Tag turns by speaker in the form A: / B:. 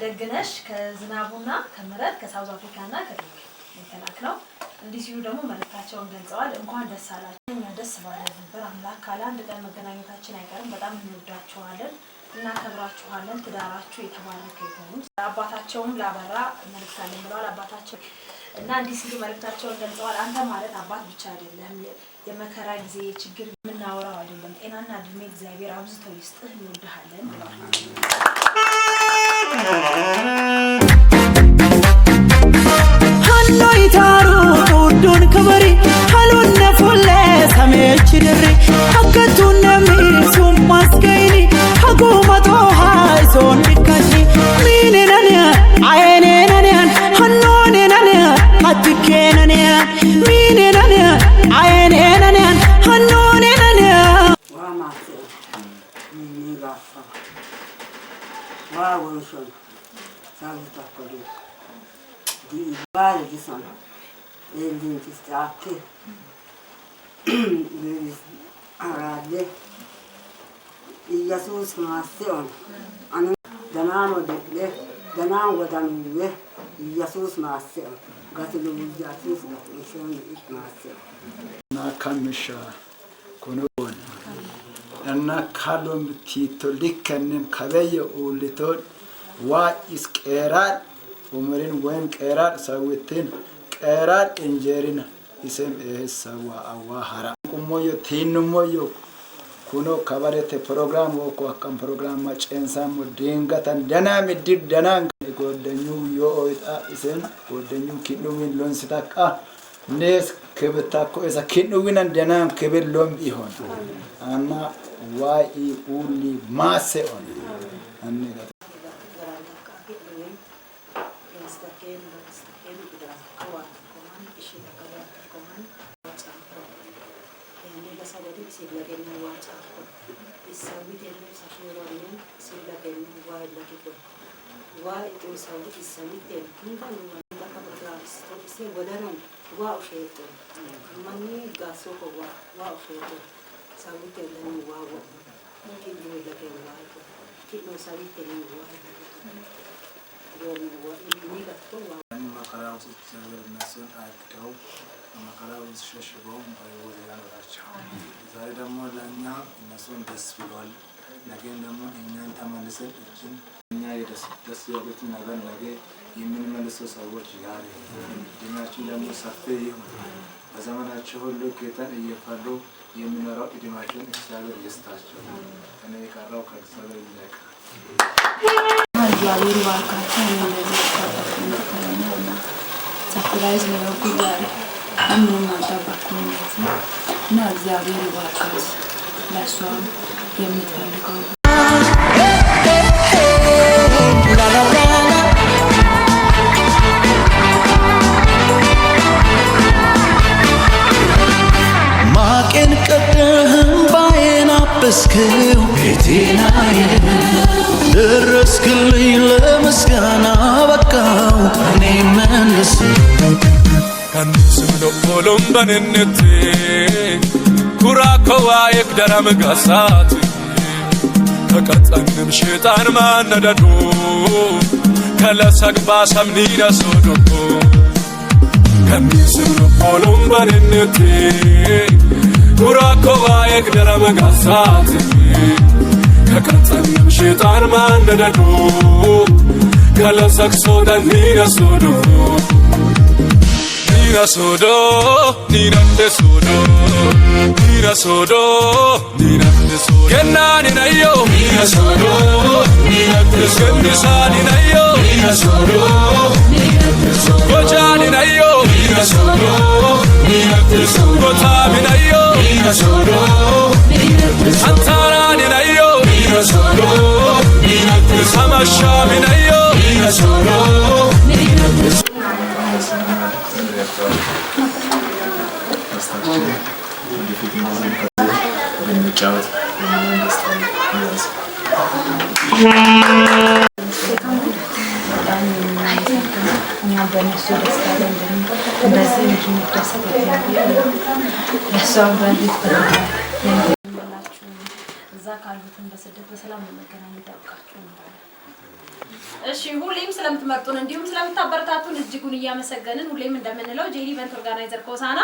A: ከደግነሽ ከዝናቡና ከመረጥ ከሳውዝ አፍሪካና ከዱባይ የተላክነው እንዲህ ሲሉ ደግሞ መልእክታቸውን ገልጸዋል። እንኳን ደስ አላችሁ። እኛ ደስ ባለን ነበር። አምላክ ካለ አንድ ቀን መገናኘታችን አይቀርም። በጣም እንወዳችኋለን፣ እናከብራችኋለን። ትዳራችሁ የተባረከ ይሁን። አባታቸውን ላበራ መልእክት አለን ብለዋል። አባታቸው እና እንዲህ ሲሉ መልእክታቸውን ገልጸዋል። አንተ ማለት አባት ብቻ አይደለም፣ የመከራ ጊዜ ችግር የምናወራው አይደለም። ጤናና እድሜ እግዚአብሔር አብዝቶ ይስጥህ፣ እንወድሃለን ብለዋል።
B: ሀሎ ይታሩ ዱን ከበሪ ሀሎን ነፎለ ሰሜች ድሪ ሀገቱን ነሚሱም ማስገይኒ ሀጎመቶ ሃይሶን ዲካኒ ሚኔነንያ አየኔነንያን ሀኖኔነንያ ሀትኬነንያን ሚኔነንያ አየኔነንያን ሀኖኔነንያ
C: ዋማሴ ሚጋፋ ዋወንሾን ሳልታቆዱ di vari che sono e gli infistati arade e Jesus Masion anu danamo de danamo danwe Jesus Masion gatulu Jesus Masion Masion
D: na kamisha konon እና ካሎም ቲቶሊከንን ከበየ ኡልቶን ዋ ኢስቀራል ኡመሪን ወይም ቀራል ሰውትን ቀራል እንጀሪና ኢሰም እሰዋ አዋሃራ ቁሞዮ ቲንሞዮ ኩኖ ከበረተ ፕሮግራም ወኮ አከም ፕሮግራም ማጨንሳም ዲንጋታን ደናም ዲድ ደናን ጎደኙ ዮኦይጣ ኢሰም ጎደኙ ኪኑዊን ሎንስታቃ ኔስ ከበታኮ እዛ ኪኑዊን ደናም ከበሎም ይሆን አና ዋይ ኡሊ ማሰኦን አንኔ መከራውን ሲሸሽበው ባይወደያን ወራቸው ዛሬ ደግሞ ለኛ እነሱን ደስ ብሏል። ነገ ደግሞ እኛን ተመልሰን እጅን እኛ ደስ ያሉት ነገር ነገ የምንመልሰው ሰዎች ጋር እድሜያችን ደግሞ ሰፊ ይሁን። በዘመናቸው ሁሉ ጌታን እየፈሩ የሚኖረው እድሜያቸውን እግዚአብሔር ይስጣቸው። እኔ የቀረው ከእግዚአብሔር ይልቅ
E: እግዚአብሔር ይባርካቸው። እንደዚህ ተቀበሉና ሰርፕራይዝ ነው ጉዳይ ምንም አልጠበኩም እና እግዚአብሔር ይባርካት። ለሷም የምትፈልገው
B: ማቄን ቀደህም ባዬን አበስከው ቤቴናዬ ደረስክልኝ ለምስጋና በቃው እኔ መልስ
F: Kannisum olum banennete kurakowa ekdaram gasati kakatsannim shetan manadadu kalasagba samnina sodo Kannisum olum banennete kurakowa ekdaram gasati kakatsannim shetan manadadu kalasagso danina sodo Nina sodo, Nina de sodo, Nina sodo, Nina de sodo. Kenna Nina yo, Nina sodo, Nina de sodo. Kenna Nina yo, Nina sodo, Nina de sodo. Koja Nina yo, Nina sodo, Nina de sodo. Kota Nina yo, Nina sodo, Nina de sodo. Antara Nina yo, Nina sodo, Nina de sodo. Samasha Nina yo, Nina sodo, Nina de sodo.
A: ካሉትም በስደት በሰላም ለመገናኘት ያብቃችሁ እንላለን። እሺ ሁሌም ስለምትመርጡን እንዲሁም ስለምታበረታቱን እጅጉን እያመሰገንን ሁሌም እንደምንለው ጄሪ ኢቨንት ኦርጋናይዘር ኮሳና